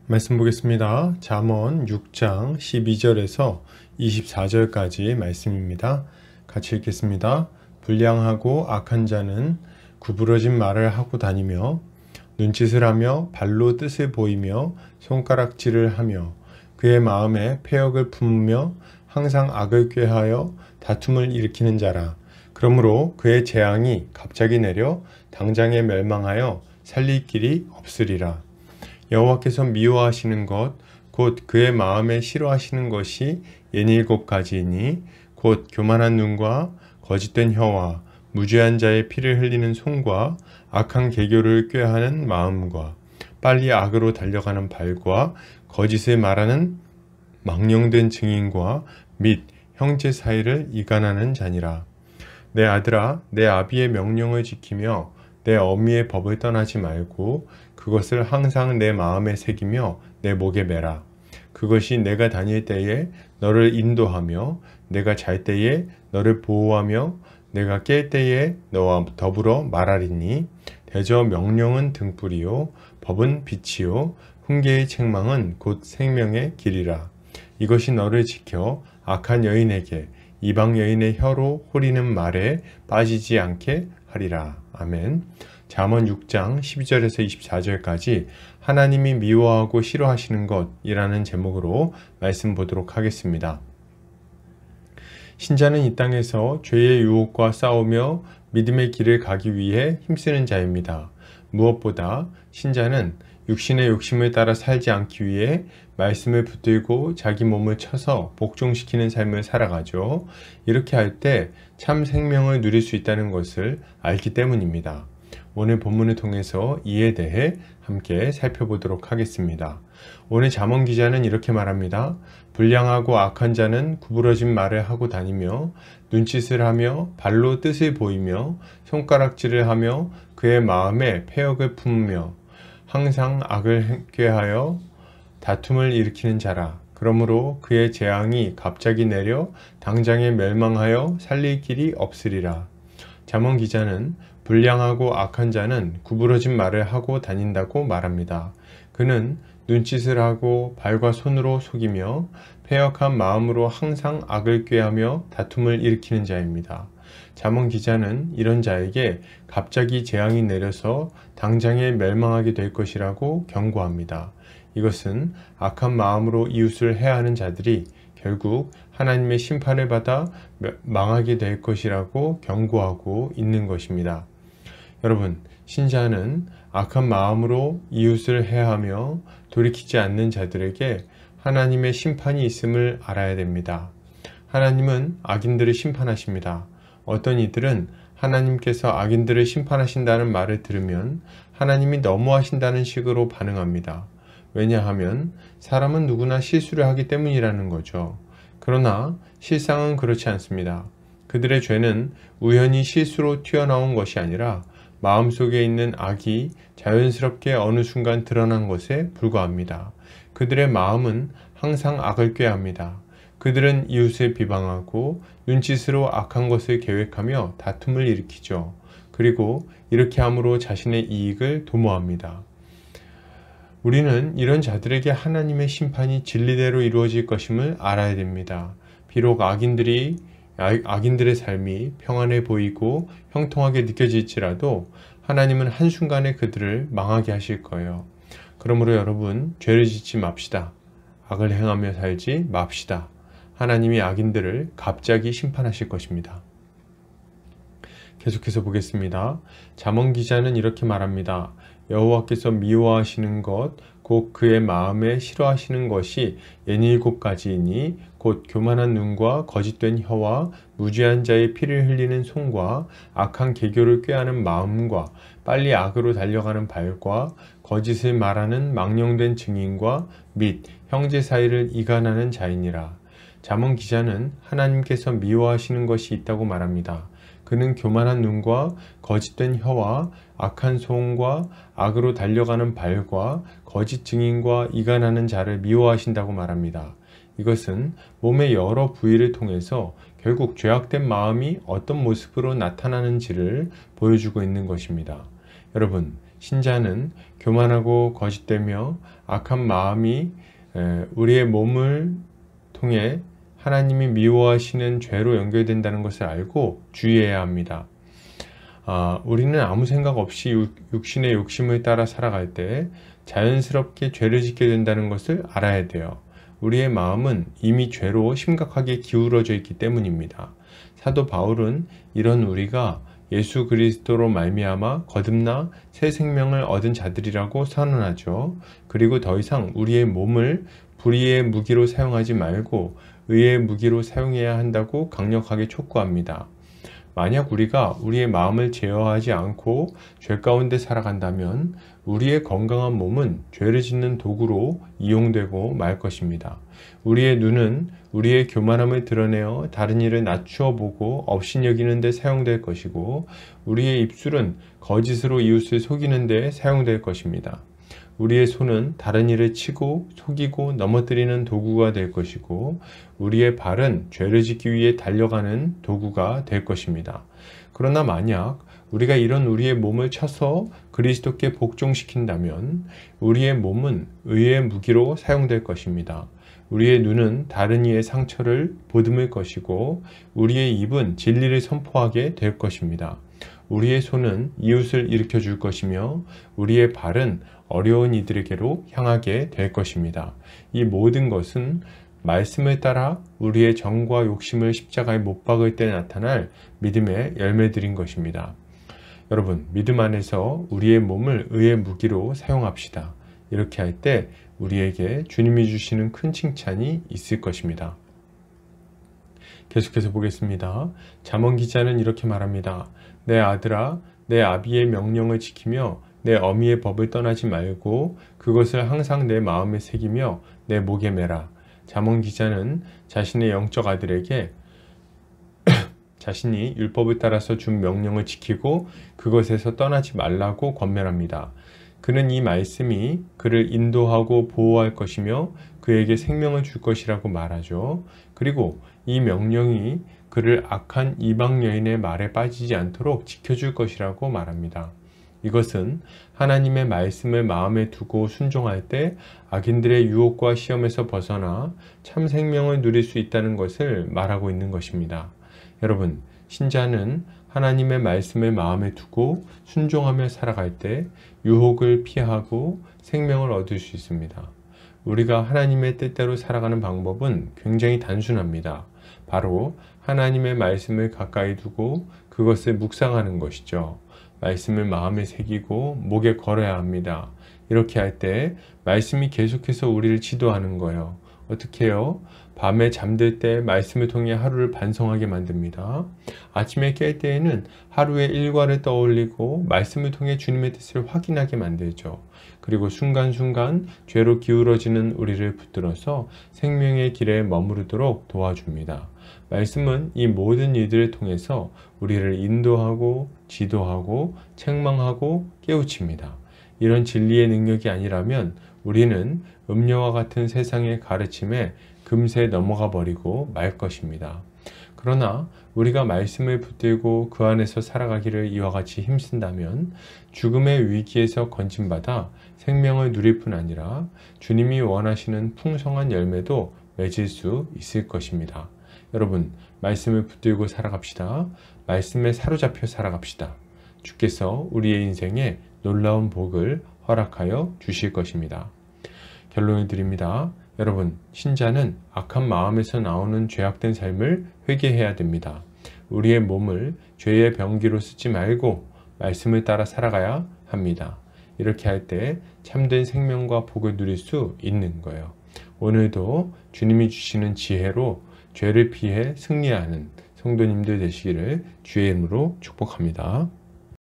말씀 보겠습니다. 잠언 6장 12절에서 24절까지 말씀입니다. 같이 읽겠습니다. 불량하고 악한 자는 구부러진 말을 하고 다니며 눈짓을 하며 발로 뜻을 보이며 손가락질을 하며 그의 마음에 패역을 품으며 항상 악을 꾀하여 다툼을 일으키는 자라. 그러므로 그의 재앙이 갑자기 내려 당장에 멸망하여 살릴 길이 없으리라. 여호와께서 미워하시는 것 곧 그의 마음에 싫어하시는 것이 67가지이니 곧 교만한 눈과 거짓된 혀와 무죄한 자의 피를 흘리는 손과 악한 계교를 꾀하는 마음과 빨리 악으로 달려가는 발과 거짓을 말하는 망령된 증인과 및 형제 사이를 이간하는 자니라. 내 아들아, 내 아비의 명령을 지키며 내 어미의 법을 떠나지 말고 그것을 항상 내 마음에 새기며 내 목에 매라. 그것이 내가 다닐 때에 너를 인도하며 내가 잘 때에 너를 보호하며 내가 깰 때에 너와 더불어 말하리니 대저 명령은 등불이요 법은 빛이요 훈계의 책망은 곧 생명의 길이라. 이것이 너를 지켜 악한 여인에게 이방 여인의 혀로 호리는 말에 빠지지 않게 하리라. 아멘. 잠언 6장 12절에서 24절까지 하나님이 미워하고 싫어하시는 것이라는 제목으로 말씀 보도록 하겠습니다. 신자는 이 땅에서 죄의 유혹과 싸우며 믿음의 길을 가기 위해 힘쓰는 자입니다. 무엇보다 신자는 육신의 욕심을 따라 살지 않기 위해 말씀을 붙들고 자기 몸을 쳐서 복종시키는 삶을 살아가죠. 이렇게 할 때 참 생명을 누릴 수 있다는 것을 알기 때문입니다. 오늘 본문을 통해서 이에 대해 함께 살펴보도록 하겠습니다. 오늘 잠언 기자는 이렇게 말합니다. 불량하고 악한 자는 구부러진 말을 하고 다니며 눈짓을 하며 발로 뜻을 보이며 손가락질을 하며 그의 마음에 패역을 품으며 항상 악을 꾀하여 다툼을 일으키는 자라. 그러므로 그의 재앙이 갑자기 내려 당장에 멸망하여 살릴 길이 없으리라. 잠언 기자는 불량하고 악한 자는 구부러진 말을 하고 다닌다고 말합니다. 그는 눈짓을 하고 발과 손으로 속이며 패역한 마음으로 항상 악을 꾀하며 다툼을 일으키는 자입니다. 잠언 기자는 이런 자에게 갑자기 재앙이 내려서 당장에 멸망하게 될 것이라고 경고합니다. 이것은 악한 마음으로 이웃을 해하는 자들이 결국 하나님의 심판을 받아 망하게 될 것이라고 경고하고 있는 것입니다. 여러분, 신자는 악한 마음으로 이웃을 해하며 돌이키지 않는 자들에게 하나님의 심판이 있음을 알아야 됩니다. 하나님은 악인들을 심판하십니다. 어떤 이들은 하나님께서 악인들을 심판하신다는 말을 들으면 하나님이 너무하신다는 식으로 반응합니다. 왜냐하면 사람은 누구나 실수를 하기 때문이라는 거죠. 그러나 실상은 그렇지 않습니다. 그들의 죄는 우연히 실수로 튀어나온 것이 아니라 마음속에 있는 악이 자연스럽게 어느 순간 드러난 것에 불과합니다. 그들의 마음은 항상 악을 꾀합니다. 그들은 이웃을 비방하고 눈짓으로 악한 것을 계획하며 다툼을 일으키죠. 그리고 이렇게 함으로 자신의 이익을 도모합니다. 우리는 이런 자들에게 하나님의 심판이 진리대로 이루어질 것임을 알아야 됩니다. 비록 악인들의 삶이 평안해 보이고 형통하게 느껴질지라도 하나님은 한순간에 그들을 망하게 하실 거예요. 그러므로 여러분, 죄를 짓지 맙시다. 악을 행하며 살지 맙시다. 하나님이 악인들을 갑자기 심판하실 것입니다. 계속해서 보겠습니다. 잠언 기자는 이렇게 말합니다. 여호와께서 미워하시는 것 곧 그의 마음에 싫어하시는 것이 67가지이니 곧 교만한 눈과 거짓된 혀와 무죄한 자의 피를 흘리는 손과 악한 계교를 꾀하는 마음과 빨리 악으로 달려가는 발과 거짓을 말하는 망령된 증인과 및 형제 사이를 이간하는 자이니라. 잠언 기자는 하나님께서 미워하시는 것이 있다고 말합니다. 그는 교만한 눈과 거짓된 혀와 악한 손과 악으로 달려가는 발과 거짓 증인과 이간하는 자를 미워하신다고 말합니다. 이것은 몸의 여러 부위를 통해서 결국 죄악된 마음이 어떤 모습으로 나타나는지를 보여주고 있는 것입니다. 여러분, 신자는 교만하고 거짓되며 악한 마음이 우리의 몸을 통해 하나님이 미워하시는 죄로 연결된다는 것을 알고 주의해야 합니다. 우리는 아무 생각 없이 육신의 욕심을 따라 살아갈 때 자연스럽게 죄를 짓게 된다는 것을 알아야 돼요. 우리의 마음은 이미 죄로 심각하게 기울어져 있기 때문입니다. 사도 바울은 이런 우리가 예수 그리스도로 말미암아 거듭나 새 생명을 얻은 자들이라고 선언하죠. 그리고 더 이상 우리의 몸을 불의의 무기로 사용하지 말고 의의 무기로 사용해야 한다고 강력하게 촉구합니다. 만약 우리가 우리의 마음을 제어하지 않고 죄 가운데 살아간다면 우리의 건강한 몸은 죄를 짓는 도구로 이용되고 말 것입니다. 우리의 눈은 우리의 교만함을 드러내어 다른 이를 낮추어 보고 업신여기는 데 사용될 것이고, 우리의 입술은 거짓으로 이웃을 속이는 데 사용될 것입니다. 우리의 손은 다른 이를 치고 속이고 넘어뜨리는 도구가 될 것이고, 우리의 발은 죄를 짓기 위해 달려가는 도구가 될 것입니다. 그러나 만약 우리가 이런 우리의 몸을 쳐서 그리스도께 복종시킨다면 우리의 몸은 의의 무기로 사용될 것입니다. 우리의 눈은 다른 이의 상처를 보듬을 것이고, 우리의 입은 진리를 선포하게 될 것입니다. 우리의 손은 이웃을 일으켜 줄 것이며 우리의 발은 어려운 이들에게로 향하게 될 것입니다. 이 모든 것은 말씀을 따라 우리의 정과 욕심을 십자가에 못 박을 때 나타날 믿음의 열매들인 것입니다. 여러분, 믿음 안에서 우리의 몸을 의의 무기로 사용합시다. 이렇게 할 때 우리에게 주님이 주시는 큰 칭찬이 있을 것입니다. 계속해서 보겠습니다. 잠언 기자는 이렇게 말합니다. 내 아들아, 내 아비의 명령을 지키며 내 어미의 법을 떠나지 말고 그것을 항상 내 마음에 새기며 내 목에 매라. 잠언 기자는 자신의 영적 아들에게 자신이 율법을 따라서 준 명령을 지키고 그것에서 떠나지 말라고 권면합니다. 그는 이 말씀이 그를 인도하고 보호할 것이며 그에게 생명을 줄 것이라고 말하죠. 그리고 이 명령이 그를 악한 이방 여인의 말에 빠지지 않도록 지켜줄 것이라고 말합니다. 이것은 하나님의 말씀을 마음에 두고 순종할 때 악인들의 유혹과 시험에서 벗어나 참 생명을 누릴 수 있다는 것을 말하고 있는 것입니다. 여러분, 신자는 하나님의 말씀을 마음에 두고 순종하며 살아갈 때 유혹을 피하고 생명을 얻을 수 있습니다. 우리가 하나님의 뜻대로 살아가는 방법은 굉장히 단순합니다. 바로 하나님의 말씀을 가까이 두고 그것을 묵상하는 것이죠. 말씀을 마음에 새기고 목에 걸어야 합니다. 이렇게 할 때 말씀이 계속해서 우리를 지도하는 거예요. 어떻게 해요? 밤에 잠들 때 말씀을 통해 하루를 반성하게 만듭니다. 아침에 깰 때에는 하루의 일과를 떠올리고 말씀을 통해 주님의 뜻을 확인하게 만들죠. 그리고 순간순간 죄로 기울어지는 우리를 붙들어서 생명의 길에 머무르도록 도와줍니다. 말씀은 이 모든 일들을 통해서 우리를 인도하고 지도하고 책망하고 깨우칩니다. 이런 진리의 능력이 아니라면 우리는 음료와 같은 세상의 가르침에 금세 넘어가 버리고 말 것입니다. 그러나 우리가 말씀을 붙들고 그 안에서 살아가기를 이와 같이 힘쓴다면 죽음의 위기에서 건진받아 생명을 누릴 뿐 아니라 주님이 원하시는 풍성한 열매도 맺을 수 있을 것입니다. 여러분, 말씀을 붙들고 살아갑시다. 말씀에 사로잡혀 살아갑시다. 주께서 우리의 인생에 놀라운 복을 허락하여 주실 것입니다. 결론을 드립니다. 여러분, 신자는 악한 마음에서 나오는 죄악된 삶을 회개해야 됩니다. 우리의 몸을 죄의 병기로 쓰지 말고 말씀을 따라 살아가야 합니다. 이렇게 할 때 참된 생명과 복을 누릴 수 있는 거예요. 오늘도 주님이 주시는 지혜로 죄를 피해 승리하는 성도님들 되시기를 주의 이름으로 축복합니다.